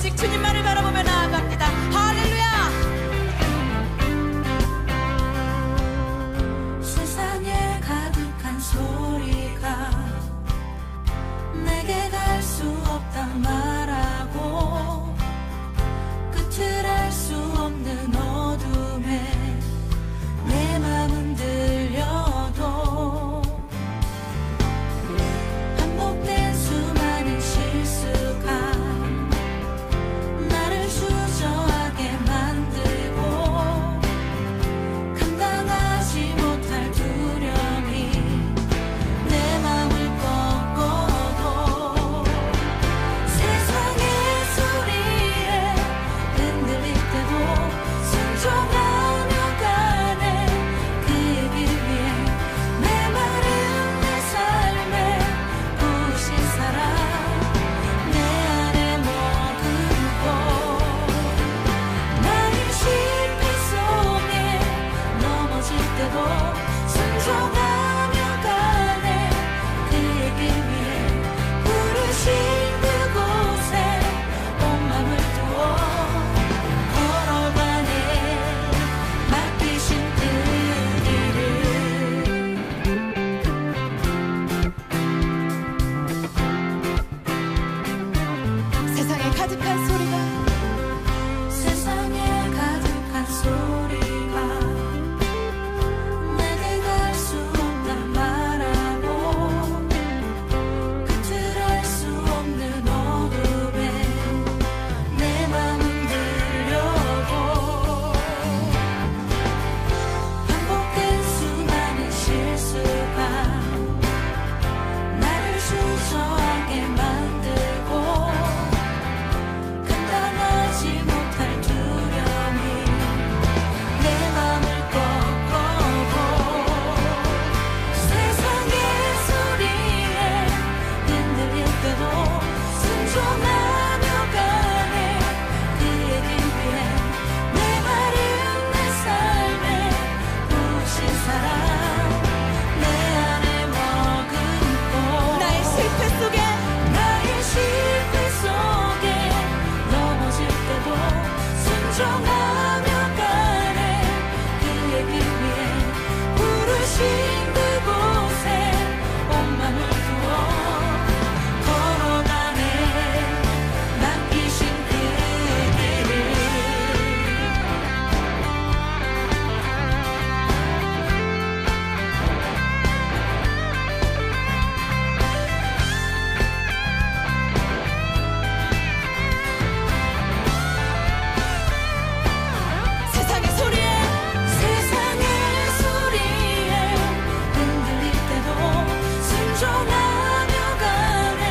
오직 주님만을 바라보며 나아갑니다. 할렐루야. 세상에 가득한 소리가 내게 갈 수 없다 말하고 끝을 알 수 없는 어둠에 내 맘은 들려도 반복된 수많은 실수가 나를 주저하게 만들고 감당하지 못할 두려움이 내 맘을 꺾어도 세상의 소리에 흔들릴 때도 순종하며 가네. 그의 길 위에 메마른 내 삶에 부으신 사랑 내 안에 머금고 나의 실패 속에 넘어질 때도 순종하며 가네. 그의 길 위에 부르신 그곳에 온 맘을 두어 걸어가네. 맡기신 그 길을 세상에 가득한 소리가 세상에 가득한 소리가 내게 갈 수 없다 말하고 끝을 알 수 없는 어둠에 내 맘은 들려도 반복된 수많은 실수가 나를 주저하게 만들고 감당하지 못할 두려움이 내 맘을 꺾어도 세상의 소리에 흔들릴 때도 순종하며 가네. 그의 길 위에 메마른 내 삶에 부으신 사랑 내 안에 머금고 나의 실패 속에 넘어질 때도 순종하며 가네. 그의 길 위에 부르신 그곳에 온 맘을 두어 걸어가네. 맡기신 그 길을 세상의 소리에 흔들릴 때도 순종하며 가네.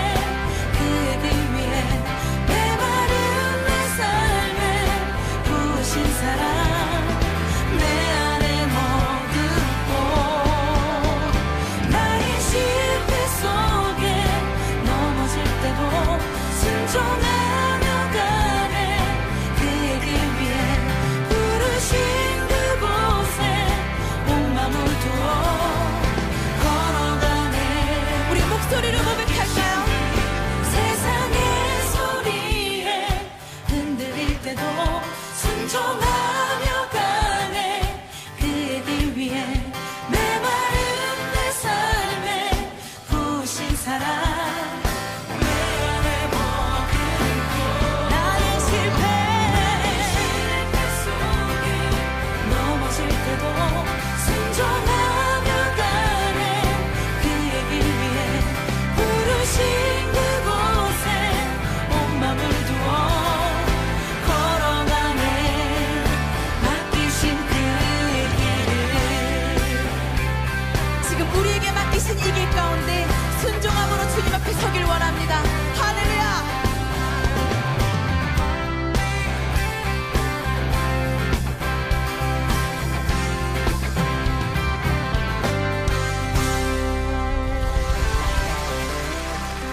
그의 길 위에 메마른 내 삶에 부으신 사랑 내 안에 머금고 나의 실패 속에 넘어질 때도 순종하며 가네. 그의 길 위에 부르신 그곳에 온 맘을 두어 걸어가네. 우리 목소리로 고백할까요? 세상의 소리에 흔들릴 때도 순종하며 가네. 그의 길 위에 메마른 내 삶에 부으신 사랑 내 안에 머금고 나의 실패 속에 넘어질 때도 순종하며 가네. 그의 길 위에 부르신 그곳에 온 맘을 두어 걸어가네. 맡기신 그 길을 지금 우리에게 맡기신 이 길 가운데 순종함으로 주님 앞에 서길 원합니다. 할렐루야.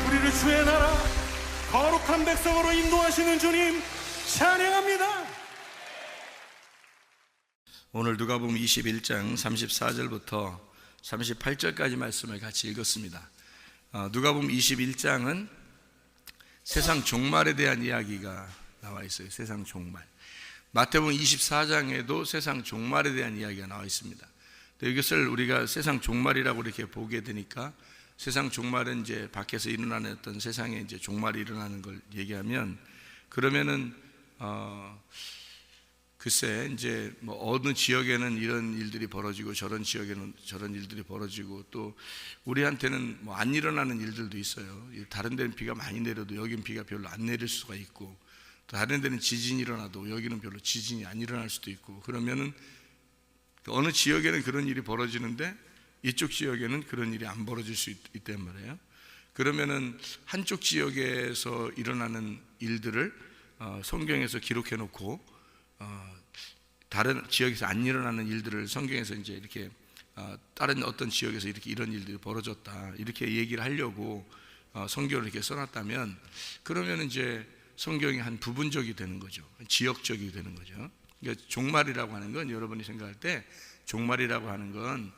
우리를 주의 나라 거룩한 백성으로 인도하시는 주님 찬양합니다. 오늘 누가복음 21장 34절부터 38절까지 말씀을 같이 읽었습니다. 누가복음 21장은 세상 종말에 대한 이야기가 나와 있어요. 세상 종말. 마태복음 24장에도 세상 종말에 대한 이야기가 나와 있습니다. 이것을 우리가 세상 종말이라고 이렇게 보게 되니까, 세상 종말은 이제 밖에서 일어나는 어떤 세상에 이제 종말이 일어나는 걸 얘기하면, 그러면은 글쎄 이제 뭐 어느 지역에는 이런 일들이 벌어지고 저런 지역에는 저런 일들이 벌어지고, 또 우리한테는 뭐 안 일어나는 일들도 있어요. 다른 데는 비가 많이 내려도 여긴 비가 별로 안 내릴 수가 있고, 또 다른 데는 지진이 일어나도 여기는 별로 지진이 안 일어날 수도 있고, 그러면은 어느 지역에는 그런 일이 벌어지는데 이쪽 지역에는 그런 일이 안 벌어질 수 있단 말이에요. 그러면은 한쪽 지역에서 일어나는 일들을 성경에서 기록해 놓고, 다른 지역에서 안 일어나는 일들을 성경에서 이제 이렇게 다른 어떤 지역에서 이렇게 이런 일들이 벌어졌다 이렇게 얘기를 하려고 성경을 이렇게 써놨다면, 그러면 이제 성경이 한 부분적이 되는 거죠. 지역적이 되는 거죠. 그러니까 종말이라고 하는 건, 여러분이 생각할 때 종말이라고 하는 건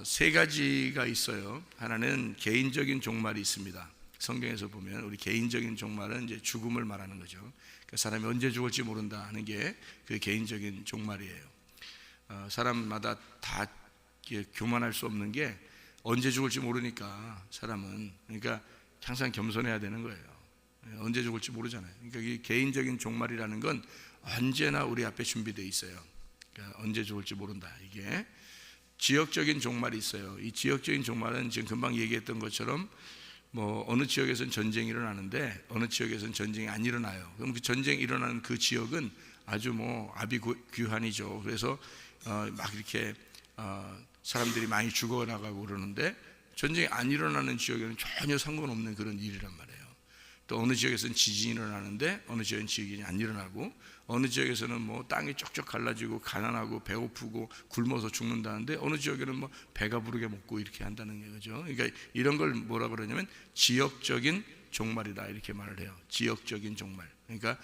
세 가지가 있어요. 하나는 개인적인 종말이 있습니다. 성경에서 보면 우리 개인적인 종말은 이제 죽음을 말하는 거죠. 그러니까 사람이 언제 죽을지 모른다 하는 게 그 개인적인 종말이에요. 사람마다 다 교만할 수 없는 게, 언제 죽을지 모르니까 사람은, 그러니까 항상 겸손해야 되는 거예요. 언제 죽을지 모르잖아요. 그러니까 이 개인적인 종말이라는 건 언제나 우리 앞에 준비되어 있어요. 그러니까 언제 죽을지 모른다. 이게 지역적인 종말이 있어요. 이 지역적인 종말은 지금 금방 얘기했던 것처럼 뭐 어느 지역에서는 전쟁이 일어나는데 어느 지역에서는 전쟁이 안 일어나요. 그럼 그 전쟁이 일어나는 그 지역은 아주 뭐 아비규환이죠. 그래서 막 이렇게 사람들이 많이 죽어나가고 그러는데, 전쟁이 안 일어나는 지역에는 전혀 상관없는 그런 일이란 말이에요. 또 어느 지역에서는 지진이 일어나는데 어느 지역은 지진이 안 일어나고, 어느 지역에서는 뭐 땅이 쪽쪽 갈라지고 가난하고 배고프고 굶어서 죽는다는데 어느 지역에는 뭐 배가 부르게 먹고 이렇게 한다는 거죠. 그러니까 이런 걸 뭐라 그러냐면 지역적인 종말이다 이렇게 말을 해요. 지역적인 종말. 그러니까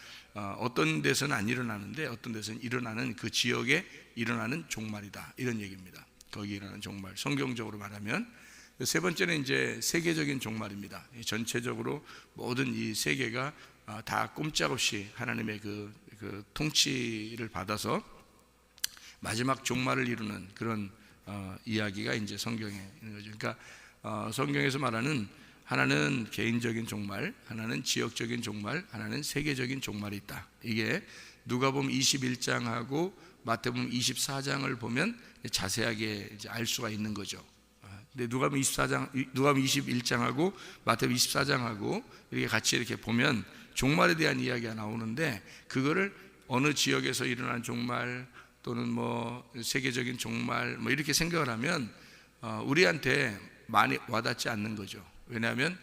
어떤 데서는 안 일어나는데 어떤 데서는 일어나는, 그 지역에 일어나는 종말이다 이런 얘기입니다. 거기 일어나는 종말. 성경적으로 말하면 세 번째는 이제 세계적인 종말입니다. 전체적으로 모든 이 세계가 다 꼼짝없이 하나님의 그 통치를 받아서 마지막 종말을 이루는 그런 이야기가 이제 성경에 있는 거죠. 그러니까 성경에서 말하는, 하나는 개인적인 종말, 하나는 지역적인 종말, 하나는 세계적인 종말이 있다. 이게 누가복음 21장하고 마태복음 24장을 보면 자세하게 이제 알 수가 있는 거죠. 근데 누가복음 21장하고 마태복음 24장하고 이렇게 같이 이렇게 보면 종말에 대한 이야기가 나오는데, 그거를 어느 지역에서 일어난 종말 또는 뭐 세계적인 종말 뭐 이렇게 생각을 하면 우리한테 많이 와닿지 않는 거죠. 왜냐하면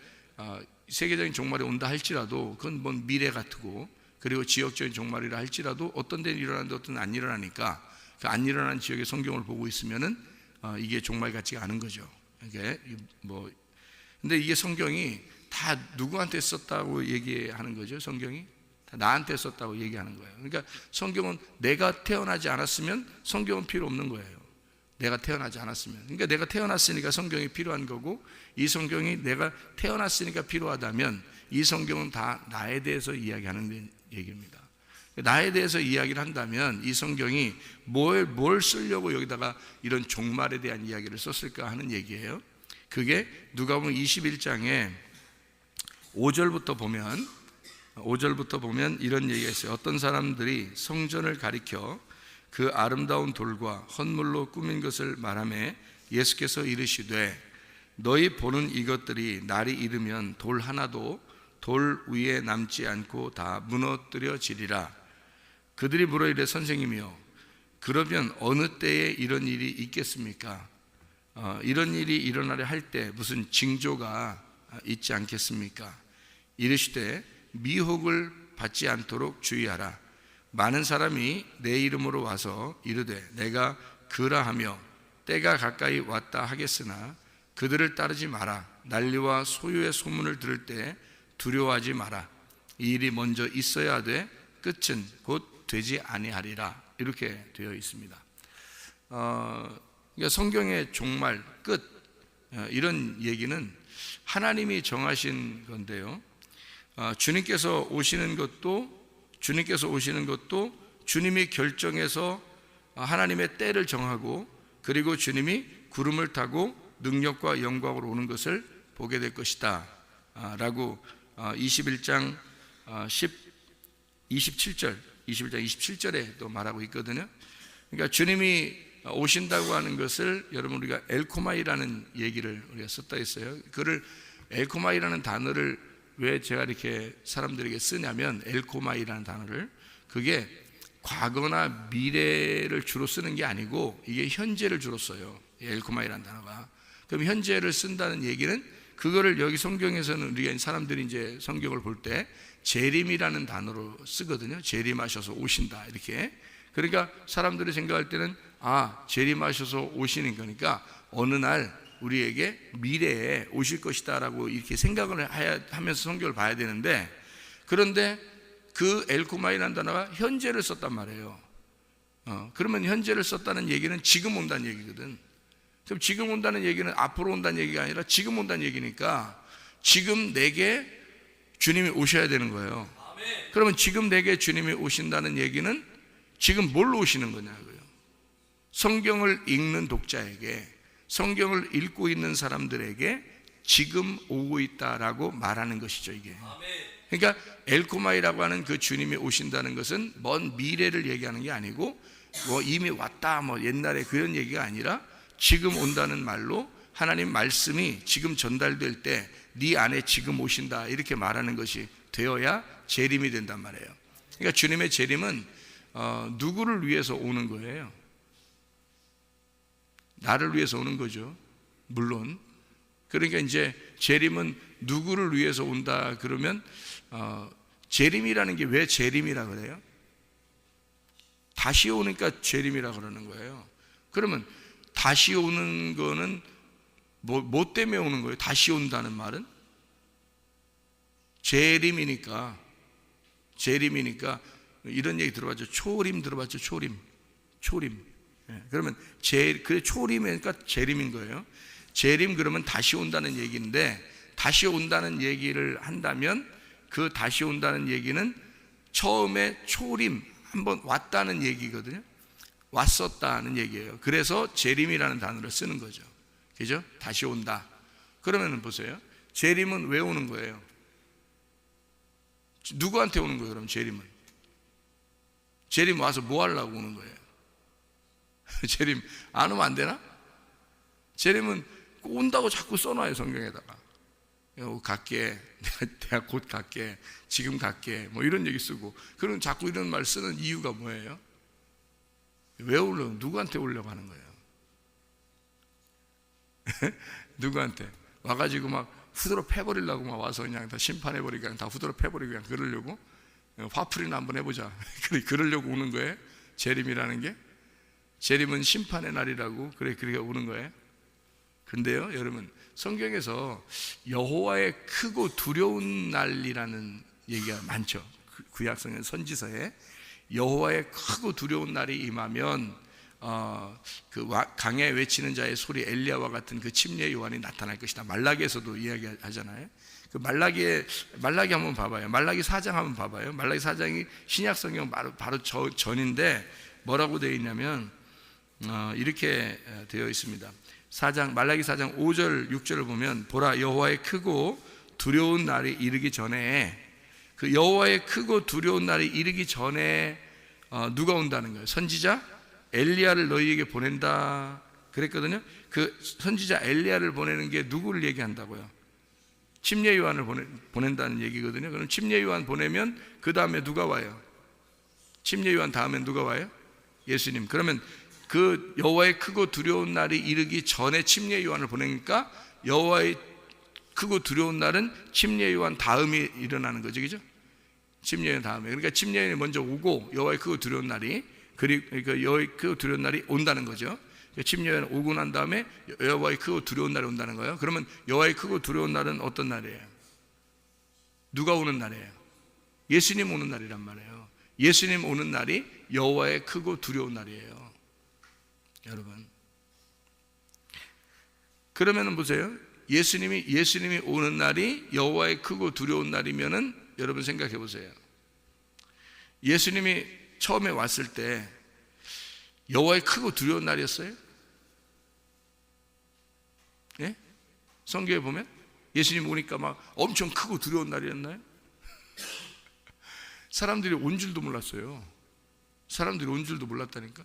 세계적인 종말이 온다 할지라도 그건 뭔 미래 같고, 그리고 지역적인 종말이라 할지라도 어떤 데는 일어나는데 어떤 데는 안 일어나니까, 그 안 일어나는 지역의 성경을 보고 있으면은 이게 종말 같지가 않은 거죠. 이게 뭐, 근데 이게 성경이 다 누구한테 썼다고 얘기하는 거죠? 성경이 다 나한테 썼다고 얘기하는 거예요. 그러니까 성경은 내가 태어나지 않았으면 성경은 필요 없는 거예요. 내가 태어나지 않았으면. 그러니까 내가 태어났으니까 성경이 필요한 거고, 이 성경이 내가 태어났으니까 필요하다면 이 성경은 다 나에 대해서 이야기하는 얘기입니다. 나에 대해서 이야기를 한다면 이 성경이 뭘 쓰려고 여기다가 이런 종말에 대한 이야기를 썼을까 하는 얘기예요. 그게 누가복음 21장에 5절부터 보면 이런 얘기가 있어요. 어떤 사람들이 성전을 가리켜 그 아름다운 돌과 헌물로 꾸민 것을 말하며 예수께서 이르시되, 너희 보는 이것들이 날이 이르면 돌 하나도 돌 위에 남지 않고 다 무너뜨려지리라. 그들이 물어 이르되 선생님이여, 그러면 어느 때에 이런 일이 있겠습니까? 이런 일이 일어나려 할 때 무슨 징조가 있지 않겠습니까? 이르시되 미혹을 받지 않도록 주의하라. 많은 사람이 내 이름으로 와서 이르되 내가 그라하며 때가 가까이 왔다 하겠으나 그들을 따르지 마라. 난리와 소유의 소문을 들을 때 두려워하지 마라. 이 일이 먼저 있어야 하되 끝은 곧 되지 아니하리라. 이렇게 되어 있습니다. 그러니까 성경의 종말, 끝, 이런 얘기는 하나님이 정하신 건데요, 주님께서 오시는 것도 주님께서 오시는 것도 주님이 결정해서 하나님의 때를 정하고 그리고 주님이 구름을 타고 능력과 영광으로 오는 것을 보게 될 것이다 라고 21장 27절에 또 말하고 있거든요. 그러니까 주님이 오신다고 하는 것을 여러분 우리가 엘코마이라는 얘기를 우리가 썼다 했어요. 그를 엘코마이라는 단어를 왜 제가 이렇게 사람들에게 쓰냐면 엘코마이라는 단어를 그게 과거나 미래를 주로 쓰는 게 아니고 이게 현재를 주로 써요. 엘코마이라는 단어가. 그럼 현재를 쓴다는 얘기는 그거를 여기 성경에서는 우리가 사람들이 이제 성경을 볼 때 재림이라는 단어로 쓰거든요. 재림하셔서 오신다 이렇게. 그러니까 사람들이 생각할 때는 재림하셔서 오시는 거니까 어느 날 우리에게 미래에 오실 것이다 라고 이렇게 생각을 하면서 성경을 봐야 되는데, 그런데 그 엘코마이라는 단어가 현재를 썼단 말이에요. 그러면 현재를 썼다는 얘기는 지금 온다는 얘기거든. 그럼 지금 온다는 얘기는 앞으로 온다는 얘기가 아니라 지금 온다는 얘기니까 지금 내게 주님이 오셔야 되는 거예요. 그러면 지금 내게 주님이 오신다는 얘기는 지금 뭘로 오시는 거냐고요. 성경을 읽는 독자에게, 성경을 읽고 있는 사람들에게 지금 오고 있다라고 말하는 것이죠, 이게. 그러니까 엘코마이라고 하는 그 주님이 오신다는 것은 먼 미래를 얘기하는 게 아니고 이미 왔다 옛날에 그런 얘기가 아니라 지금 온다는 말로 하나님 말씀이 지금 전달될 때 네 안에 지금 오신다 이렇게 말하는 것이 되어야 재림이 된단 말이에요. 그러니까 주님의 재림은 누구를 위해서 오는 거예요? 나를 위해서 오는 거죠, 물론. 그러니까 이제 재림은 누구를 위해서 온다 그러면 재림이라는 게 왜 재림이라 그래요? 다시 오니까 재림이라 그러는 거예요. 그러면 다시 오는 거는 뭐 때문에 오는 거예요? 다시 온다는 말은 재림이니까 이런 얘기 들어봤죠? 초림 들어봤죠? 초림. 그러면 그래 초림이니까 재림인 거예요. 재림 그러면 다시 온다는 얘기인데, 다시 온다는 얘기를 한다면 그 다시 온다는 얘기는 처음에 초림 한번 왔다는 얘기거든요. 왔었다는 얘기예요. 그래서 재림이라는 단어를 쓰는 거죠. 그죠? 다시 온다. 그러면 보세요. 재림은 왜 오는 거예요? 누구한테 오는 거예요? 그럼 재림 와서 뭐 하려고 오는 거예요? 재림 안 오면 안 되나? 재림은 온다고 자꾸 써놔요, 성경에다가. 갈게, 내가 곧 갈게, 지금 갈게, 이런 얘기 쓰고. 그럼 자꾸 이런 말 쓰는 이유가 뭐예요? 왜 오려고, 누구한테 오려고 하는 거예요? 누구한테? 와가지고 막 후드로 패버리려고 막 와서 그냥 다 심판해버리고 그냥 다 후드로 패버리고 그냥 그러려고? 화풀이나 한번 해보자. 그러려고 오는 거예요? 재림이라는 게? 재림은 심판의 날이라고 그렇게 오는 거예요. 근데요, 여러분, 성경에서 여호와의 크고 두려운 날이라는 얘기가 많죠. 구약성경 선지서에 여호와의 크고 두려운 날이 임하면 그 강에 외치는 자의 소리, 엘리야와 같은 그 침례 요한이 나타날 것이다. 말라기에서도 이야기하잖아요. 그 말라기 한번 봐봐요. 말라기 4장 한번 봐봐요. 말라기 4장이 신약성경 바로 전인데 뭐라고 되어 있냐면 이렇게 되어 있습니다. 말라기 4장 5절 6절을 보면, 보라 여호와의 크고 두려운 날이 이르기 전에, 그 여호와의 크고 두려운 날이 이르기 전에 누가 온다는 거예요? 선지자 엘리야를 너희에게 보낸다 그랬거든요. 그 선지자 엘리야를 보내는 게 누구를 얘기한다고요? 침례 요한을 보낸다는 얘기거든요. 그럼 침례 요한 보내면 그 다음에 누가 와요? 침례 요한 다음에 누가 와요? 예수님. 그러면 그 여호와의 크고 두려운 날이 이르기 전에 침례 요한을 보내니까 여호와의 크고 두려운 날은 침례 요한 다음이 일어나는 거죠, 그죠? 침례 요한 다음에. 그러니까 침례 요한이 먼저 오고 여호와의 크고 두려운 날이, 그러니까 여호와의 크고 두려운 날이 온다는 거죠. 침례 요한 오고 난 다음에 여호와의 크고 두려운 날이 온다는 거예요. 그러면 여호와의 크고 두려운 날은 어떤 날이에요? 누가 오는 날이에요? 예수님 오는 날이란 말이에요. 예수님 오는 날이 여호와의 크고 두려운 날이에요, 여러분. 그러면은 보세요. 예수님이 오는 날이 여호와의 크고 두려운 날이면은 여러분 생각해 보세요. 예수님이 처음에 왔을 때 여호와의 크고 두려운 날이었어요? 예? 성경에 보면 예수님 오니까 막 엄청 크고 두려운 날이었나요? 사람들이 온 줄도 몰랐어요. 사람들이 온 줄도 몰랐다니까.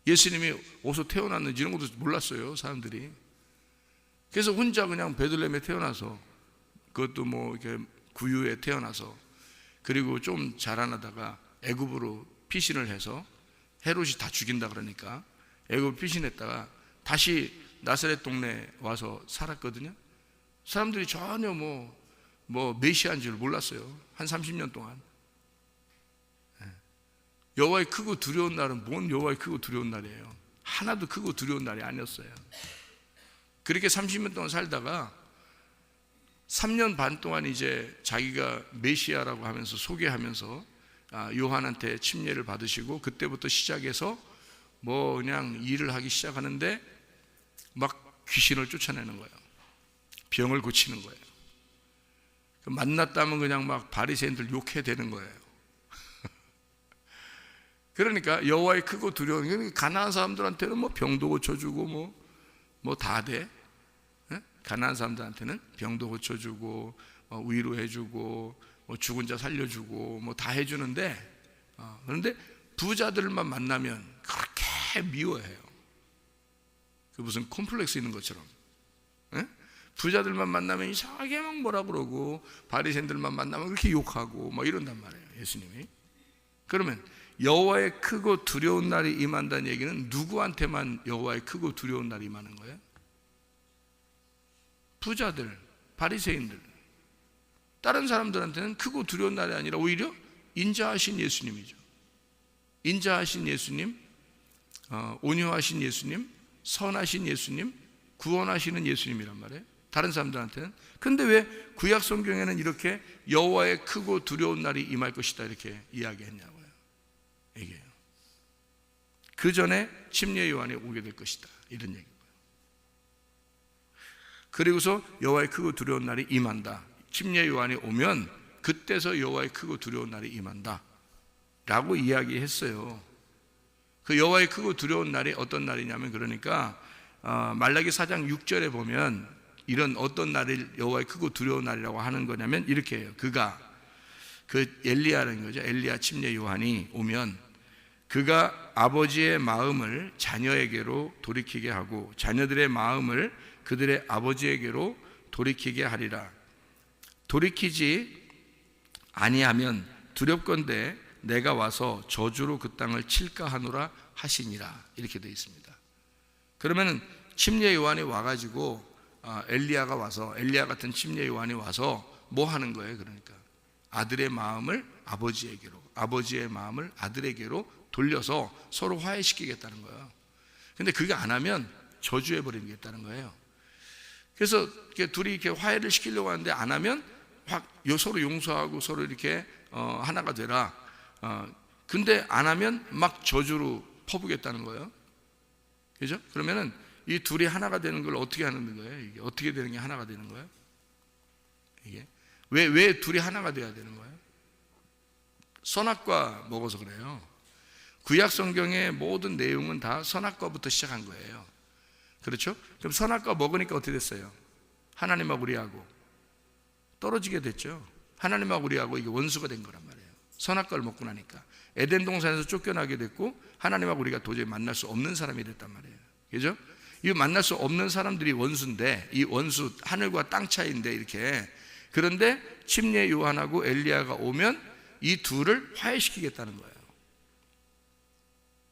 예수님이 어디서 태어났는지 이런 것도 몰랐어요, 사람들이. 그래서 혼자 그냥 베들레헴에 태어나서, 그것도 뭐 이렇게 구유에 태어나서, 그리고 좀 자라나다가 애굽으로 피신을 해서 헤롯이 다 죽인다 그러니까 애굽 피신했다가 다시 나사렛 동네에 와서 살았거든요. 사람들이 전혀 뭐 메시아인 줄 몰랐어요. 한 30년 동안. 여호와의 크고 두려운 날은 뭔 여호와의 크고 두려운 날이에요. 하나도 크고 두려운 날이 아니었어요. 그렇게 30년 동안 살다가 3년 반 동안 이제 자기가 메시아라고 하면서 소개하면서 요한한테 침례를 받으시고, 그때부터 시작해서 뭐 그냥 일을 하기 시작하는데 막 귀신을 쫓아내는 거예요. 병을 고치는 거예요. 만났다면 그냥 막 바리새인들 욕해대는 거예요. 그러니까 여호와의 크고 두려운, 가난한 사람들한테는 뭐 병도 고쳐주고 뭐 다 돼. 가난한 사람들한테는 병도 고쳐주고 위로해주고 뭐 죽은 자 살려주고 뭐 다 해주는데, 그런데 부자들만 만나면 그렇게 미워해요. 그 무슨 콤플렉스 있는 것처럼. 부자들만 만나면 이상하게 막 뭐라 그러고, 바리새인들만 만나면 그렇게 욕하고 막 이런단 말이에요, 예수님이. 그러면 여호와의 크고 두려운 날이 임한다는 얘기는 누구한테만 여호와의 크고 두려운 날이 임하는 거예요? 부자들, 바리새인들. 다른 사람들한테는 크고 두려운 날이 아니라 오히려 인자하신 예수님이죠. 인자하신 예수님, 온유하신 예수님, 선하신 예수님, 구원하시는 예수님이란 말이에요, 다른 사람들한테는. 근데 왜 구약 성경에는 이렇게 여호와의 크고 두려운 날이 임할 것이다 이렇게 이야기했냐고요. 얘기해요. 그 전에 침례 요한이 오게 될 것이다 이런 얘기고요. 그리고서 여호와의 크고 두려운 날이 임한다. 침례 요한이 오면 그때서 여호와의 크고 두려운 날이 임한다 라고 이야기했어요. 그 여호와의 크고 두려운 날이 어떤 날이냐면, 그러니까 말라기 4장 6절에 보면 이런 어떤 날을 여호와의 크고 두려운 날이라고 하는 거냐면 이렇게 해요. 그가, 그 엘리야라는 거죠. 엘리야 침례 요한이 오면 그가 아버지의 마음을 자녀에게로 돌이키게 하고 자녀들의 마음을 그들의 아버지에게로 돌이키게 하리라. 돌이키지 아니하면 두렵건대 내가 와서 저주로 그 땅을 칠까 하노라 하시니라 이렇게 되어 있습니다. 그러면은 침례 요한이 와가지고 엘리야가 와서, 엘리야 같은 침례 요한이 와서 뭐 하는 거예요? 그러니까 아들의 마음을 아버지에게로, 아버지의 마음을 아들에게로 돌려서 서로 화해시키겠다는 거예요. 근데 그게 안 하면 저주해버리겠다는 거예요. 그래서 이렇게 둘이 이렇게 화해를 시키려고 하는데 안 하면 서로 용서하고 서로 이렇게 하나가 되라. 근데 안 하면 막 저주로 퍼부겠다는 거예요. 그죠? 그러면은 이 둘이 하나가 되는 걸 어떻게 하는 거예요? 이게 어떻게 되는 게 하나가 되는 거예요? 이게 왜 둘이 하나가 돼야 되는 거예요? 선악과 먹어서 그래요. 구약 성경의 모든 내용은 다 선악과부터 시작한 거예요. 그렇죠? 그럼 선악과 먹으니까 어떻게 됐어요? 하나님하고 우리하고 떨어지게 됐죠. 하나님하고 우리하고 이게 원수가 된 거란 말이에요. 선악과를 먹고 나니까 에덴 동산에서 쫓겨나게 됐고 하나님하고 우리가 도저히 만날 수 없는 사람이 됐단 말이에요. 그죠? 이 만날 수 없는 사람들이 원수인데, 이 원수 하늘과 땅 차이인데 이렇게. 그런데 침례 요한하고 엘리야가 오면 이 둘을 화해시키겠다는 거예요.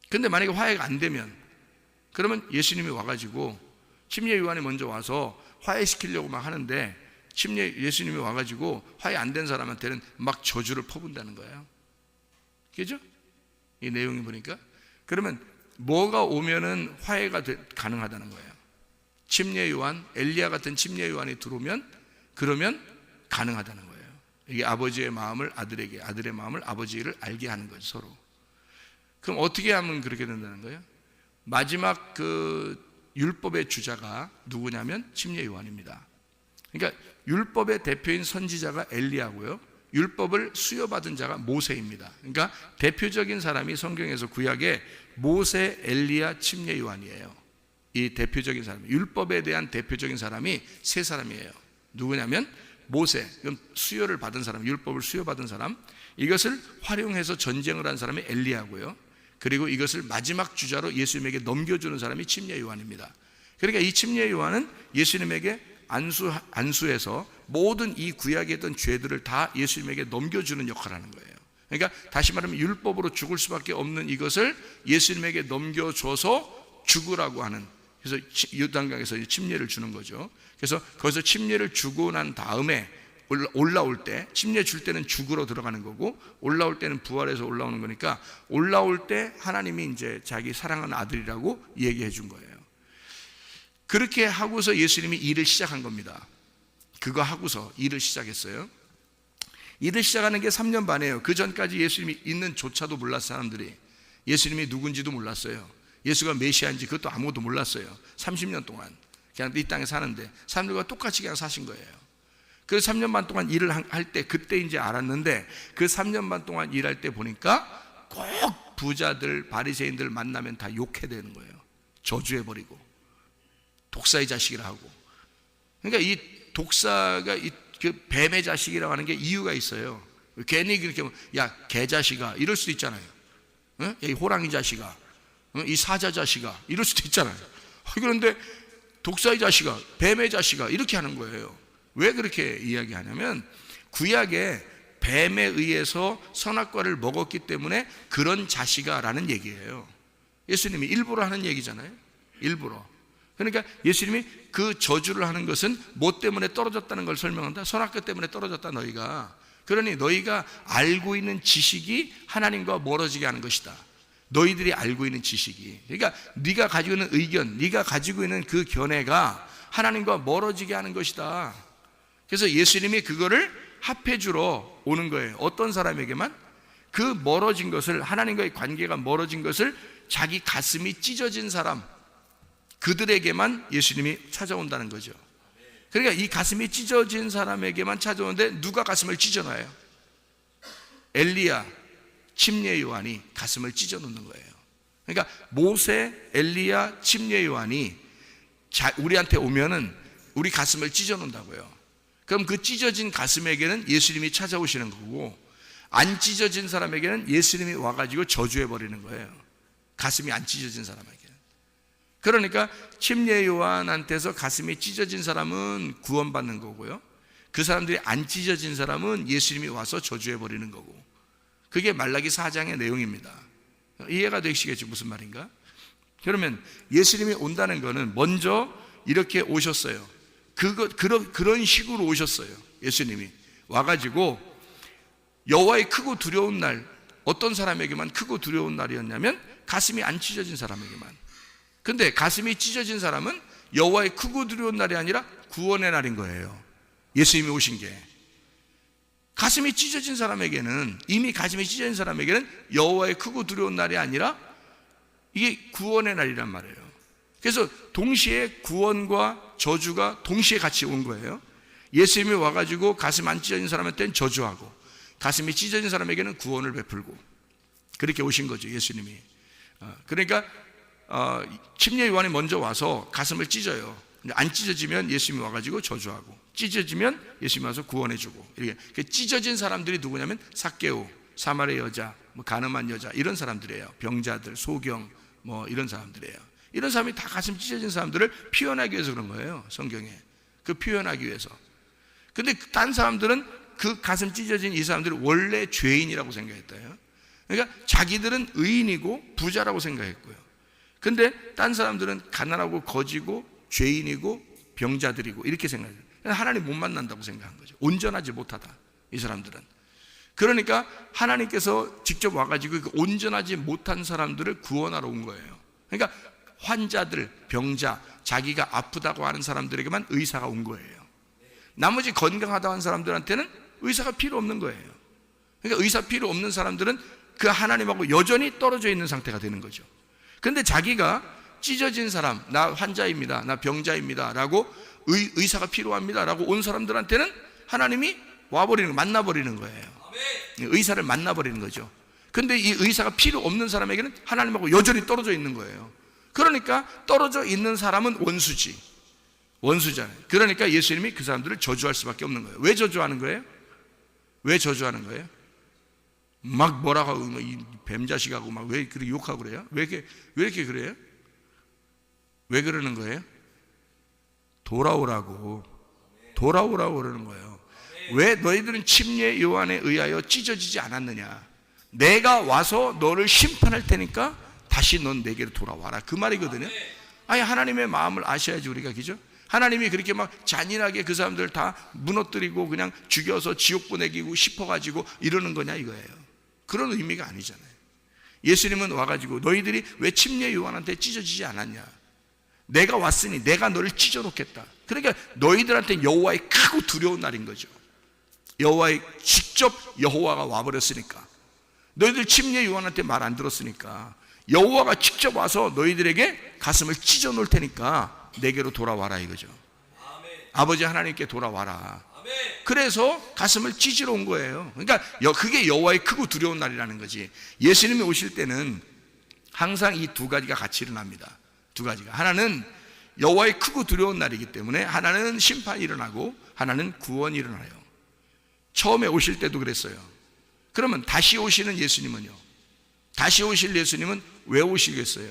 근데 만약에 화해가 안 되면, 그러면 예수님이 와가지고 침례 요한이 먼저 와서 화해시키려고 막 하는데 예수님이 와가지고 화해 안 된 사람한테는 막 저주를 퍼붓는다는 거예요. 그죠? 이 내용이 보니까. 그러면 뭐가 오면은 화해가 가능하다는 거예요. 침례 요한, 엘리야 같은 침례 요한이 들어오면, 그러면 가능하다는 거예요. 이게 아버지의 마음을 아들에게, 아들의 마음을 아버지를 알게 하는 거죠, 서로. 그럼 어떻게 하면 그렇게 된다는 거예요? 마지막 그 율법의 주자가 누구냐면 침례 요한입니다. 그러니까 율법의 대표인 선지자가 엘리야고요. 율법을 수여받은 자가 모세입니다. 그러니까 대표적인 사람이 성경에서 구약에 모세, 엘리야, 침례, 요한이에요. 이 대표적인 사람, 율법에 대한 대표적인 사람이 세 사람이에요. 누구냐면 모세, 그럼 수여를 받은 사람, 율법을 수여받은 사람, 이것을 활용해서 전쟁을 한 사람이 엘리야고요. 그리고 이것을 마지막 주자로 예수님에게 넘겨주는 사람이 침례 요한입니다. 그러니까 이 침례 요한은 예수님에게 안수해서 모든 이 구약에 있던 죄들을 다 예수님에게 넘겨주는 역할을 하는 거예요. 그러니까 다시 말하면 율법으로 죽을 수밖에 없는 이것을 예수님에게 넘겨줘서 죽으라고 하는, 그래서 요단강에서 침례를 주는 거죠. 그래서 거기서 침례를 주고 난 다음에 올라올 때, 침례 줄 때는 죽으러 들어가는 거고 올라올 때는 부활해서 올라오는 거니까, 올라올 때 하나님이 이제 자기 사랑하는 아들이라고 얘기해 준 거예요. 그렇게 하고서 예수님이 일을 시작한 겁니다. 그거 하고서 일을 시작했어요. 일을 시작하는 게 3년 반이에요. 그 전까지 예수님이 있는 조차도 몰랐어요. 사람들이 예수님이 누군지도 몰랐어요. 예수가 메시아인지 그것도 아무것도 몰랐어요. 30년 동안 그냥 이 땅에 사는데 사람들과 똑같이 그냥 사신 거예요. 그래서 3년 반 동안 일을 할 때 그때 이제 알았는데, 그 3년 반 동안 일할 때 보니까 꼭 부자들, 바리새인들 만나면 다 욕해대는 거예요. 저주해버리고 독사의 자식이라 하고. 그러니까 이 독사가 그 뱀의 자식이라고 하는 게 이유가 있어요. 괜히 그렇게 야 개자식아 이럴 수도 있잖아요. 야, 이 호랑이 자식아, 이 사자 자식아 이럴 수도 있잖아요. 그런데 독사의 자식아, 뱀의 자식아 이렇게 하는 거예요. 왜 그렇게 이야기하냐면 구약에 뱀에 의해서 선악과를 먹었기 때문에 그런 자식아라는 얘기예요. 예수님이 일부러 하는 얘기잖아요. 일부러. 그러니까 예수님이 그 저주를 하는 것은 뭐 때문에 떨어졌다는 걸 설명한다. 선악과 때문에 떨어졌다 너희가. 그러니 너희가 알고 있는 지식이 하나님과 멀어지게 하는 것이다. 너희들이 알고 있는 지식이, 그러니까 네가 가지고 있는 의견, 네가 가지고 있는 그 견해가 하나님과 멀어지게 하는 것이다. 그래서 예수님이 그거를 합해주러 오는 거예요. 어떤 사람에게만? 그 멀어진 것을, 하나님과의 관계가 멀어진 것을 자기 가슴이 찢어진 사람, 그들에게만 예수님이 찾아온다는 거죠. 그러니까 이 가슴이 찢어진 사람에게만 찾아오는데 누가 가슴을 찢어놔요? 엘리야, 침례 요한이 가슴을 찢어 놓는 거예요. 그러니까 모세, 엘리야, 침례 요한이 우리한테 오면은 우리 가슴을 찢어 놓는다고요. 그럼 그 찢어진 가슴에게는 예수님이 찾아오시는 거고, 안 찢어진 사람에게는 예수님이 와가지고 저주해 버리는 거예요. 가슴이 안 찢어진 사람에게는. 그러니까 침례 요한한테서 가슴이 찢어진 사람은 구원받는 거고요, 그 사람들이 안 찢어진 사람은 예수님이 와서 저주해 버리는 거고, 그게 말라기 4장의 내용입니다. 이해가 되시겠죠? 무슨 말인가? 그러면 예수님이 온다는 거는 먼저 이렇게 오셨어요. 그런 식으로 오셨어요. 예수님이 와가지고 여호와의 크고 두려운 날, 어떤 사람에게만 크고 두려운 날이었냐면 가슴이 안 찢어진 사람에게만. 근데 가슴이 찢어진 사람은 여호와의 크고 두려운 날이 아니라 구원의 날인 거예요. 예수님이 오신 게. 가슴이 찢어진 사람에게는, 이미 가슴이 찢어진 사람에게는 여호와의 크고 두려운 날이 아니라 이게 구원의 날이란 말이에요. 그래서 동시에 구원과 저주가 동시에 같이 온 거예요. 예수님이 와가지고 가슴 안 찢어진 사람한테는 저주하고, 가슴이 찢어진 사람에게는 구원을 베풀고, 그렇게 오신 거죠, 예수님이. 그러니까 침례 요한이 먼저 와서 가슴을 찢어요. 안 찢어지면 예수님이 와가지고 저주하고, 찢어지면 예수님이 와서 구원해주고, 이렇게 찢어진 사람들이 누구냐면 삭개오, 사마리아 여자, 가늠한 여자, 이런 사람들이에요. 병자들, 소경, 이런 사람들이에요. 이런 사람이 다 가슴 찢어진 사람들을 표현하기 위해서 그런 거예요, 성경에. 그 표현하기 위해서. 근데 딴 사람들은 그 가슴 찢어진 이 사람들이 원래 죄인이라고 생각했대요. 그러니까 자기들은 의인이고 부자라고 생각했고요. 근데 딴 사람들은 가난하고 거지고 죄인이고 병자들이고 이렇게 생각해요. 하나님 못 만난다고 생각한 거죠. 온전하지 못하다, 이 사람들은. 그러니까 하나님께서 직접 와가지고 그 온전하지 못한 사람들을 구원하러 온 거예요. 그러니까 환자들, 병자, 자기가 아프다고 하는 사람들에게만 의사가 온 거예요. 나머지 건강하다고 하는 사람들한테는 의사가 필요 없는 거예요. 그러니까 의사 필요 없는 사람들은 그 하나님하고 여전히 떨어져 있는 상태가 되는 거죠. 근데 자기가 찢어진 사람, 나 환자입니다, 나 병자입니다 라고 의사가 필요합니다 라고 온 사람들한테는 하나님이 와버리는, 만나버리는 거예요. 의사를 만나버리는 거죠. 근데 이 의사가 필요 없는 사람에게는 하나님하고 여전히 떨어져 있는 거예요. 그러니까 떨어져 있는 사람은 원수지, 원수잖아요. 그러니까 예수님이 그 사람들을 저주할 수밖에 없는 거예요. 왜 저주하는 거예요? 왜 저주하는 거예요? 막 뭐라고 하고, 이 뱀자식하고 막 왜 그렇게 욕하고 그래요? 왜 이렇게 그래요? 왜 그러는 거예요? 돌아오라고 그러는 거예요. 왜 너희들은 침례 요한에 의하여 찢어지지 않았느냐? 내가 와서 너를 심판할 테니까 다시 넌 내게로 돌아와라, 그 말이거든요. 아니, 하나님의 마음을 아셔야지 우리가, 그죠? 하나님이 그렇게 막 잔인하게 그 사람들 다 무너뜨리고 그냥 죽여서 지옥 보내기고 싶어가지고 이러는 거냐 이거예요. 그런 의미가 아니잖아요. 예수님은 와가지고 너희들이 왜 침례 요한한테 찢어지지 않았냐? 내가 왔으니 내가 너를 찢어 놓겠다. 그러니까 너희들한테 여호와의 크고 두려운 날인 거죠. 여호와의, 직접 여호와가 와버렸으니까. 너희들 침례 요한한테 말 안 들었으니까 여호와가 직접 와서 너희들에게 가슴을 찢어 놓을 테니까 내게로 돌아와라 이거죠. 아버지 하나님께 돌아와라. 그래서 가슴을 찢으러 온 거예요. 그러니까 그게 여호와의 크고 두려운 날이라는 거지. 예수님이 오실 때는 항상 이 두 가지가 같이 일어납니다. 두 가지가. 하나는 여호와의 크고 두려운 날이기 때문에 하나는 심판이 일어나고 하나는 구원이 일어나요. 처음에 오실 때도 그랬어요. 그러면 다시 오시는 예수님은요? 다시 오실 예수님은 왜 오시겠어요?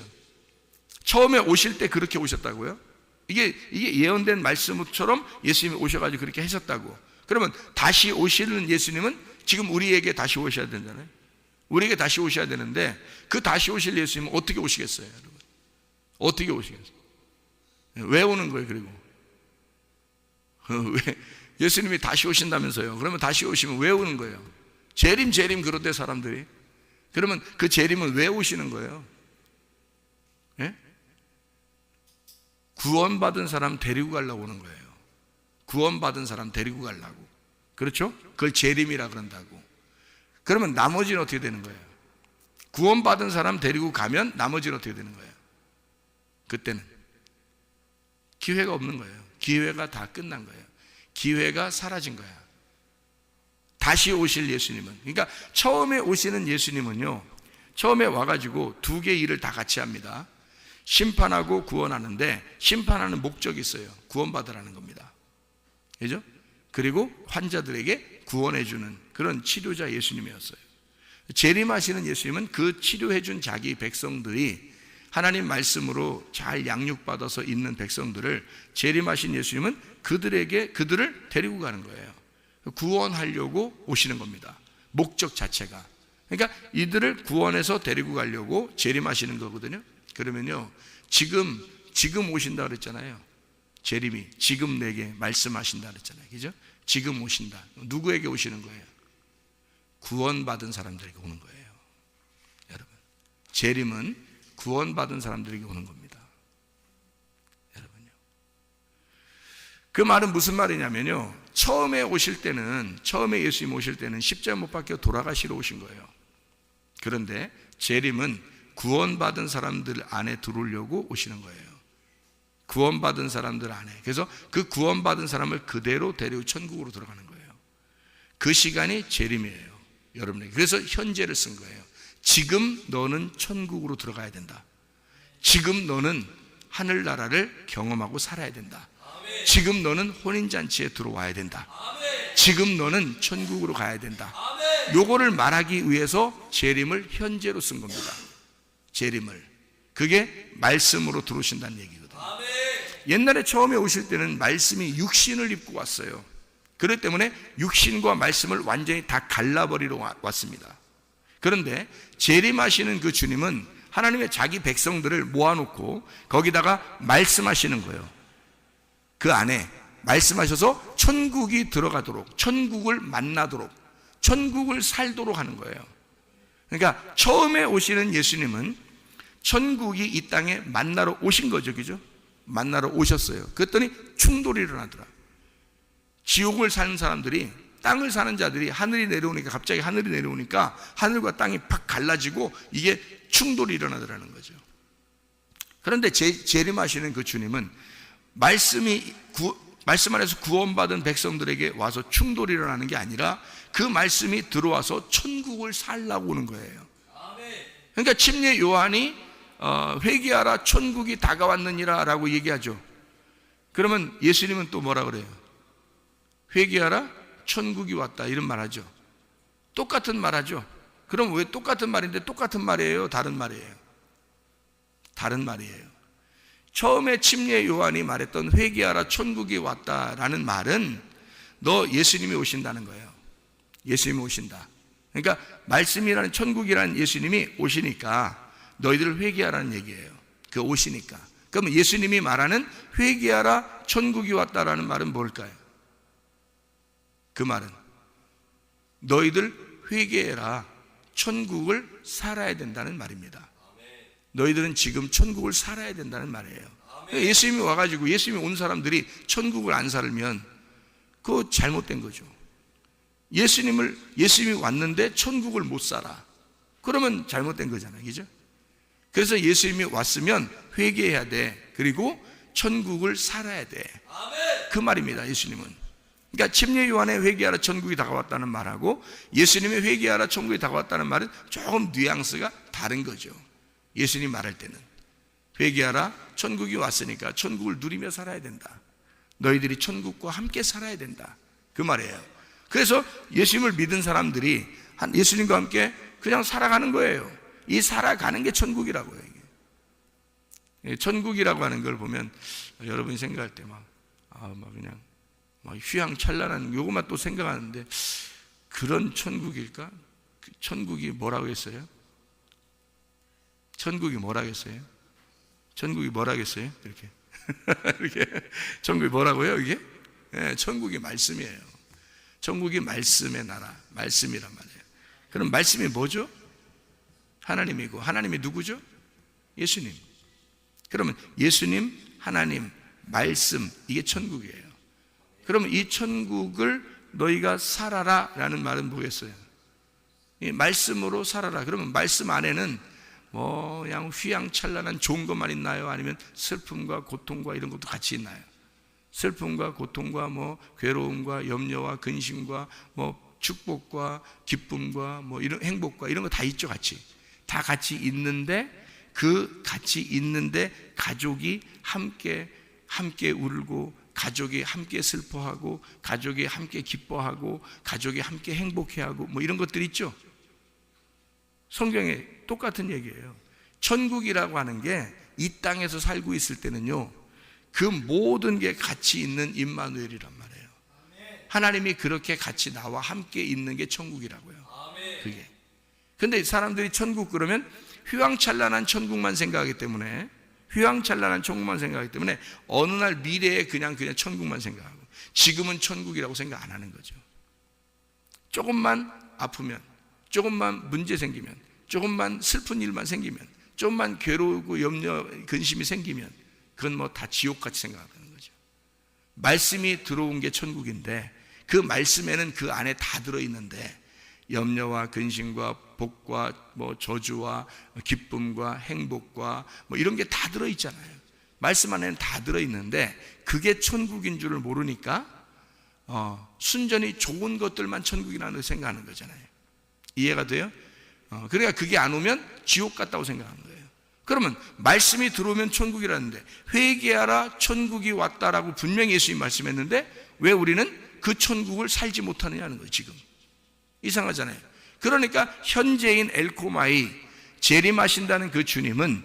처음에 오실 때 그렇게 오셨다고요? 이게 예언된 말씀처럼 예수님이 오셔가지고 그렇게 하셨다고. 그러면 다시 오시는 예수님은 지금 우리에게 다시 오셔야 되잖아요. 우리에게 다시 오셔야 되는데 그 다시 오실 예수님은 어떻게 오시겠어요, 여러분? 어떻게 오시겠어요? 왜 오는 거예요, 그리고? 왜? 예수님이 다시 오신다면서요. 그러면 다시 오시면 왜 오는 거예요? 재림 그러대 사람들이. 그러면 그 재림은 왜 오시는 거예요? 예? 구원받은 사람 데리고 가려고 오는 거예요. 구원받은 사람 데리고 가려고. 그렇죠? 그걸 재림이라 그런다고. 그러면 나머지는 어떻게 되는 거예요? 구원받은 사람 데리고 가면 나머지는 어떻게 되는 거예요? 그때는 기회가 없는 거예요. 기회가 다 끝난 거예요. 기회가 사라진 거야. 다시 오실 예수님은, 그러니까 처음에 오시는 예수님은요, 처음에 와가지고 두 개의 일을 다 같이 합니다. 심판하고 구원하는데, 심판하는 목적이 있어요. 구원받으라는 겁니다. 그죠? 그리고 환자들에게 구원해주는 그런 치료자 예수님이었어요. 재림하시는 예수님은 그 치료해준 자기 백성들이 하나님 말씀으로 잘 양육받아서 있는 백성들을, 재림하신 예수님은 그들을 데리고 가는 거예요. 구원하려고 오시는 겁니다. 목적 자체가. 그러니까 이들을 구원해서 데리고 가려고 재림하시는 거거든요. 그러면요, 지금 오신다 그랬잖아요. 재림이 지금 내게 말씀하신다 그랬잖아요. 그죠? 지금 오신다. 누구에게 오시는 거예요? 구원받은 사람들에게 오는 거예요. 여러분, 재림은 구원받은 사람들에게 오는 겁니다. 여러분요. 그 말은 무슨 말이냐면요, 처음에 예수님 오실 때는 십자가 못 박혀 돌아가시러 오신 거예요. 그런데 재림은 구원받은 사람들 안에 들어오려고 오시는 거예요. 구원받은 사람들 안에. 그래서 그 구원받은 사람을 그대로 데리고 천국으로 들어가는 거예요. 그 시간이 재림이에요, 여러분에게. 그래서 현재를 쓴 거예요. 지금 너는 천국으로 들어가야 된다. 지금 너는 하늘나라를 경험하고 살아야 된다. 지금 너는 혼인잔치에 들어와야 된다. 지금 너는 천국으로 가야 된다. 요거를 말하기 위해서 재림을 현재로 쓴 겁니다. 재림을. 그게 말씀으로 들어오신다는 얘기거든요. 옛날에 처음에 오실 때는 말씀이 육신을 입고 왔어요. 그렇기 때문에 육신과 말씀을 완전히 다 갈라버리러 왔습니다. 그런데 재림하시는 그 주님은 하나님의 자기 백성들을 모아놓고 거기다가 말씀하시는 거예요. 그 안에 말씀하셔서 천국이 들어가도록, 천국을 만나도록, 천국을 살도록 하는 거예요. 그러니까 처음에 오시는 예수님은 천국이 이 땅에 만나러 오신 거죠, 그죠? 만나러 오셨어요. 그랬더니 충돌이 일어나더라. 지옥을 사는 사람들이, 땅을 사는 자들이 하늘이 내려오니까, 갑자기 하늘이 내려오니까 하늘과 땅이 팍 갈라지고 이게 충돌이 일어나더라는 거죠. 그런데 재림하시는 그 주님은 말씀이 말씀 안에서 구원받은 백성들에게 와서 충돌이 일어나는 게 아니라 그 말씀이 들어와서 천국을 살라고 오는 거예요. 그러니까 침례 요한이 회개하라 천국이 다가왔느니라 라고 얘기하죠. 그러면 예수님은 또 뭐라 그래요? 회개하라 천국이 왔다 이런 말하죠. 똑같은 말하죠. 그럼 왜 똑같은 말인데 똑같은 말이에요? 다른 말이에요? 다른 말이에요. 처음에 침례 요한이 말했던 회개하라 천국이 왔다라는 말은 너 예수님이 오신다는 거예요. 예수님이 오신다. 그러니까 말씀이라는 천국이라는 예수님이 오시니까 너희들을 회개하라는 얘기예요. 그 오시니까. 그러면 예수님이 말하는 회개하라 천국이 왔다라는 말은 뭘까요? 그 말은 너희들 회개해라 천국을 살아야 된다는 말입니다. 너희들은 지금 천국을 살아야 된다는 말이에요. 예수님이 와가지고 예수님이 온 사람들이 천국을 안 살면 그거 잘못된 거죠. 예수님이 왔는데 천국을 못 살아. 그러면 잘못된 거잖아요. 그죠? 그래서 예수님이 왔으면 회개해야 돼. 그리고 천국을 살아야 돼. 그 말입니다. 예수님은. 그러니까 침례 요한의 회개하라 천국이 다가왔다는 말하고 예수님의 회개하라 천국이 다가왔다는 말은 조금 뉘앙스가 다른 거죠. 예수님 말할 때는 회개하라 천국이 왔으니까 천국을 누리며 살아야 된다. 너희들이 천국과 함께 살아야 된다. 그 말이에요. 그래서 예수님을 믿은 사람들이 예수님과 함께 그냥 살아가는 거예요. 이 살아가는 게 천국이라고요. 이게. 천국이라고 하는 걸 보면 여러분이 생각할 때 막 그냥 막 휘황찬란한 요것만 또 생각하는데 그런 천국일까? 천국이 뭐라고 했어요? 천국이 뭐라고 했어요? 천국이 뭐라고 했어요? 이렇게 이렇게 천국이 뭐라고요? 이게? 네, 천국이 말씀이에요. 천국이 말씀의 나라, 말씀이란 말이에요. 그럼 말씀이 뭐죠? 하나님이고 하나님이 누구죠? 예수님. 그러면 예수님, 하나님, 말씀 이게 천국이에요. 그러면 이 천국을 너희가 살아라 라는 말은 뭐겠어요? 이 말씀으로 살아라. 그러면 말씀 안에는 그냥 휘황찬란한 좋은 것만 있나요? 아니면 슬픔과 고통과 이런 것도 같이 있나요? 슬픔과 고통과 괴로움과 염려와 근심과 축복과 기쁨과 이런 행복과 이런 거 다 있죠. 다 같이 있는데 그 같이 있는데 가족이 함께 울고 가족이 함께 슬퍼하고 가족이 함께 기뻐하고 가족이 함께 행복해하고 이런 것들 있죠. 성경에 똑같은 얘기예요. 천국이라고 하는 게 이 땅에서 살고 있을 때는요 그 모든 게 같이 있는 임마누엘이란 말이에요. 하나님이 그렇게 같이 나와 함께 있는 게 천국이라고요. 그게. 근데 사람들이 천국 그러면 휘황찬란한 천국만 생각하기 때문에 어느 날 미래에 그냥 천국만 생각하고 지금은 천국이라고 생각 안 하는 거죠. 조금만 아프면, 조금만 문제 생기면, 조금만 슬픈 일만 생기면, 조금만 괴로우고 염려, 근심이 생기면 그건 다 지옥같이 생각하는 거죠. 말씀이 들어온 게 천국인데 그 말씀에는 그 안에 다 들어있는데 염려와 근심과 복과 저주와 기쁨과 행복과 이런 게 다 들어있잖아요. 말씀 안에는 다 들어있는데 그게 천국인 줄을 모르니까 순전히 좋은 것들만 천국이라고 생각하는 거잖아요. 이해가 돼요? 그러니까 그게 안 오면 지옥 같다고 생각하는 거예요. 그러면 말씀이 들어오면 천국이라는데 회개하라 천국이 왔다라고 분명히 예수님이 말씀했는데 왜 우리는 그 천국을 살지 못하느냐는 거예요. 지금 이상하잖아요. 그러니까 현재인 엘코마이 재림하신다는 그 주님은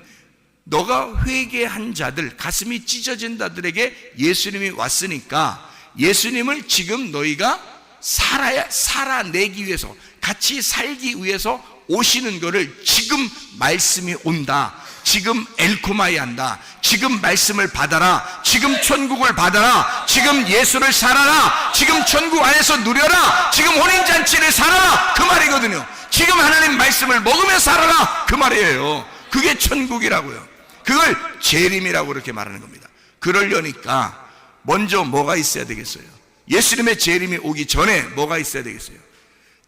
너가 회개한 자들, 가슴이 찢어진 자들에게 예수님이 왔으니까 예수님을 지금 너희가 살아내기 위해서, 같이 살기 위해서 오시는 거를 지금 말씀이 온다, 지금 엘코마이 한다, 지금 말씀을 받아라, 지금 천국을 받아라, 지금 예수를 살아라, 지금 천국 안에서 누려라, 지금 혼인잔치를 살아라, 그 말이거든요. 지금 하나님 말씀을 먹으며 살아라, 그 말이에요. 그게 천국이라고요. 그걸 재림이라고 그렇게 말하는 겁니다. 그러려니까 먼저 뭐가 있어야 되겠어요? 예수님의 재림이 오기 전에 뭐가 있어야 되겠어요?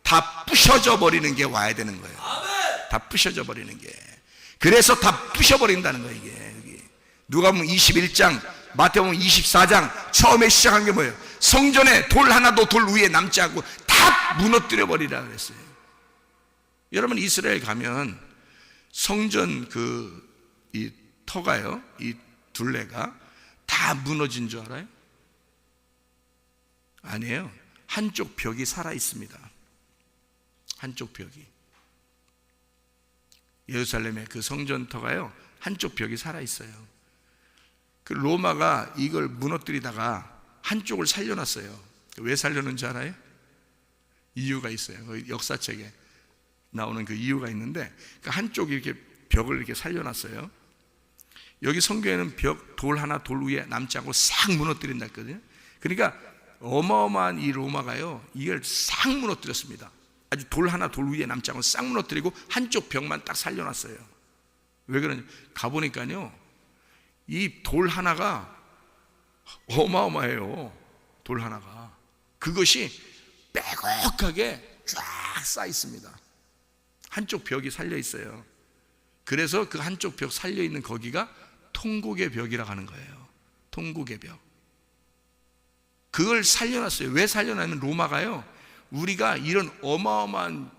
다 부셔져 버리는 게 와야 되는 거예요. 다 부셔져 버리는 게. 그래서 다 부셔버린다는 거예요. 이게 누가복음 21장 마태복음 24장 처음에 시작한 게 뭐예요? 성전에 돌 하나도 돌 위에 남지 않고 다 무너뜨려 버리라 그랬어요. 여러분 이스라엘 가면 성전 이 터가요, 이 둘레가 다 무너진 줄 알아요? 아니에요. 한쪽 벽이 살아 있습니다. 한쪽 벽이. 예루살렘의 그 성전터가요, 한쪽 벽이 살아 있어요. 그 로마가 이걸 무너뜨리다가 한쪽을 살려놨어요. 왜 살려놓은지 알아요? 이유가 있어요. 역사책에 나오는 그 이유가 있는데, 그 한쪽이 이렇게 벽을 이렇게 살려놨어요. 여기 성경에는 돌 하나 돌 위에 남지 않고 싹 무너뜨린다 했거든요. 그러니까 어마어마한 이 로마가요, 이걸 싹 무너뜨렸습니다. 아주 돌 하나 돌 위에 남지 않고 싹 무너뜨리고 한쪽 벽만 딱 살려놨어요. 왜 그러냐? 가보니까요, 이 돌 하나가 어마어마해요. 돌 하나가. 그것이 빼곡하게 쫙 쌓여 있습니다. 한쪽 벽이 살려 있어요. 그래서 그 한쪽 벽 살려 있는 거기가 통곡의 벽이라고 하는 거예요. 통곡의 벽. 그걸 살려놨어요. 왜 살려놨냐면 로마가요, 우리가 이런 어마어마한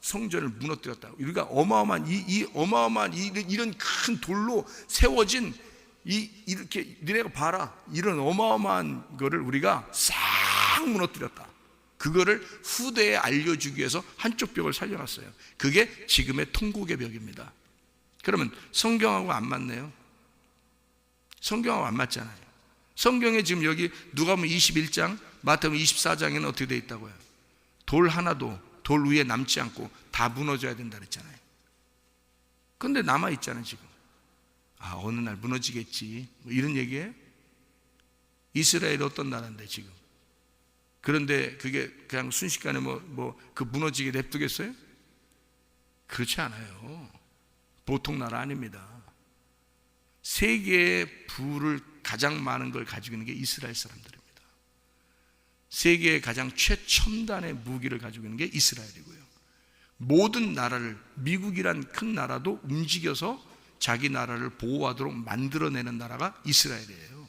성전을 무너뜨렸다. 우리가 어마어마한 어마어마한 이런 큰 돌로 세워진 이렇게 니네가 봐라, 이런 어마어마한 거를 우리가 싹 무너뜨렸다. 그거를 후대에 알려주기 위해서 한쪽 벽을 살려놨어요. 그게 지금의 통곡의 벽입니다. 그러면 성경하고 안 맞네요. 성경하고 안 맞잖아요. 성경에 지금 여기 누가복음 21장, 마태복음 24장에는 어떻게 되어 있다고요? 돌 하나도 돌 위에 남지 않고 다 무너져야 된다 그랬잖아요. 그런데 남아있잖아요 지금. 어느 날 무너지겠지, 뭐 이런 얘기예요? 이스라엘이 어떤 나라인데 지금. 그런데 그게 그냥 순식간에 그 무너지게 냅두겠어요? 그렇지 않아요. 보통 나라 아닙니다. 세계의 부를 가장 많은 걸 가지고 있는 게 이스라엘 사람들입니다. 세계의 가장 최첨단의 무기를 가지고 있는 게 이스라엘이고요. 모든 나라를, 미국이란 큰 나라도 움직여서 자기 나라를 보호하도록 만들어내는 나라가 이스라엘이에요.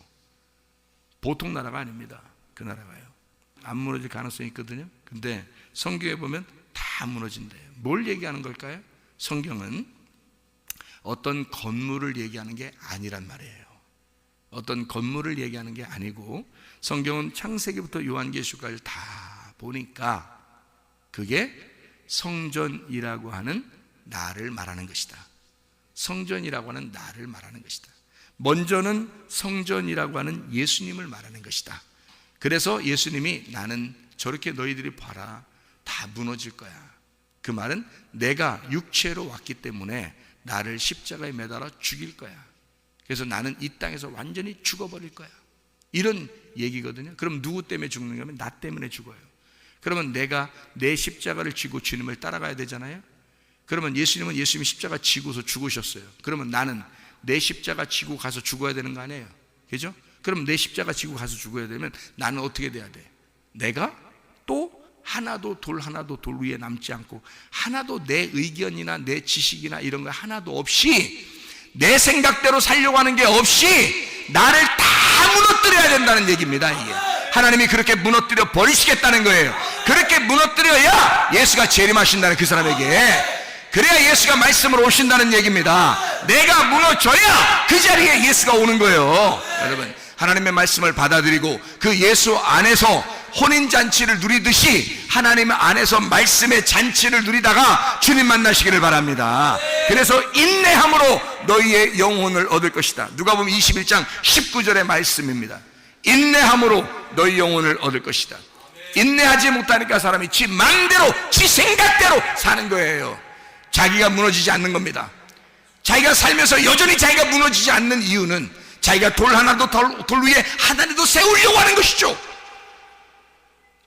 보통 나라가 아닙니다. 그 나라가요. 안 무너질 가능성이 있거든요. 근데 성경에 보면 다 무너진대요. 뭘 얘기하는 걸까요? 성경은 어떤 건물을 얘기하는 게 아니란 말이에요. 어떤 건물을 얘기하는 게 아니고, 성경은 창세기부터 요한계시록까지 다 보니까 그게 성전이라고 하는 나를 말하는 것이다. 성전이라고 하는 나를 말하는 것이다. 먼저는 성전이라고 하는 예수님을 말하는 것이다. 그래서 예수님이 나는 저렇게 너희들이 봐라, 다 무너질 거야. 그 말은 내가 육체로 왔기 때문에 나를 십자가에 매달아 죽일 거야. 그래서 나는 이 땅에서 완전히 죽어버릴 거야. 이런 얘기거든요. 그럼 누구 때문에 죽는 거면 나 때문에 죽어요. 그러면 내가 내 십자가를 지고 주님을 따라가야 되잖아요. 그러면 예수님은 예수님이 십자가 지고서 죽으셨어요. 그러면 나는 내 십자가 지고 가서 죽어야 되는 거 아니에요? 그죠? 그럼 내 십자가 지고 가서 죽어야 되면 나는 어떻게 돼야 돼? 내가 또 하나도 돌 위에 남지 않고, 하나도 내 의견이나 내 지식이나 이런 거 하나도 없이, 내 생각대로 살려고 하는 게 없이 나를 다 무너뜨려야 된다는 얘기입니다. 이게 하나님이 그렇게 무너뜨려 버리시겠다는 거예요. 그렇게 무너뜨려야 예수가 재림하신다는, 그 사람에게. 그래야 예수가 말씀으로 오신다는 얘기입니다. 내가 무너져야 그 자리에 예수가 오는 거예요. 여러분, 하나님의 말씀을 받아들이고 그 예수 안에서 혼인잔치를 누리듯이 하나님 안에서 말씀의 잔치를 누리다가 주님 만나시기를 바랍니다. 그래서 인내함으로 너희의 영혼을 얻을 것이다. 누가복음 21장 19절의 말씀입니다. 인내함으로 너희 영혼을 얻을 것이다. 인내하지 못하니까 사람이 지 마음대로, 지 생각대로 사는 거예요. 자기가 무너지지 않는 겁니다. 자기가 살면서 여전히 자기가 무너지지 않는 이유는 자기가 돌 하나도 돌 위에 하나라도 세우려고 하는 것이죠.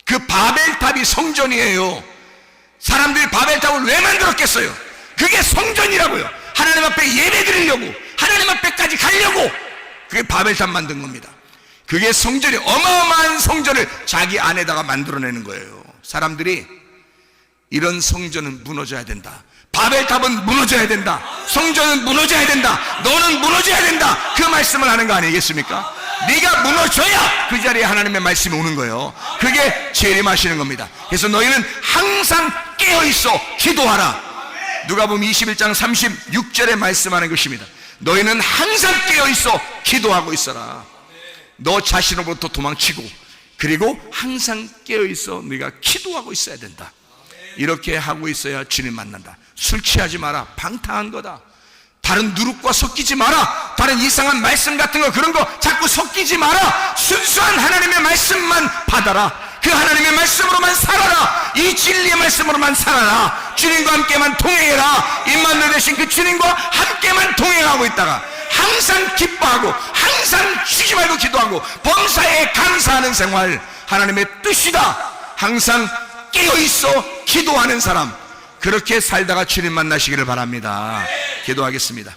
그 바벨탑이 성전이에요. 사람들이 바벨탑을 왜 만들었겠어요? 그게 성전이라고요. 하나님 앞에 예배 드리려고, 하나님 앞에까지 가려고 그게 바벨탑 만든 겁니다. 그게 성전이, 어마어마한 성전을 자기 안에다가 만들어내는 거예요. 사람들이 이런 성전은 무너져야 된다, 바벨탑은 무너져야 된다, 성전은 무너져야 된다, 너는 무너져야 된다, 그 말씀을 하는 거 아니겠습니까? 네가 무너져야 그 자리에 하나님의 말씀이 오는 거예요. 그게 재림하시는 겁니다. 그래서 너희는 항상 깨어있어 기도하라. 누가복음 21장 36절에 말씀하는 것입니다. 너희는 항상 깨어있어 기도하고 있어라. 너 자신으로부터 도망치고, 그리고 항상 깨어있어 네가 기도하고 있어야 된다. 이렇게 하고 있어야 주님 만난다. 술 취하지 마라. 방탕한 거다. 다른 누룩과 섞이지 마라. 다른 이상한 말씀 같은 거, 그런 거 자꾸 섞이지 마라. 순수한 하나님의 말씀만 받아라. 그 하나님의 말씀으로만 살아라. 이 진리의 말씀으로만 살아라. 주님과 함께만 동행해라. 임마누엘 되신 그 주님과 함께만 동행하고 있다가 항상 기뻐하고 항상 쉬지 말고 기도하고 범사에 감사하는 생활, 하나님의 뜻이다. 항상 깨어있어 기도하는 사람, 그렇게 살다가 주님 만나시기를 바랍니다. 기도하겠습니다.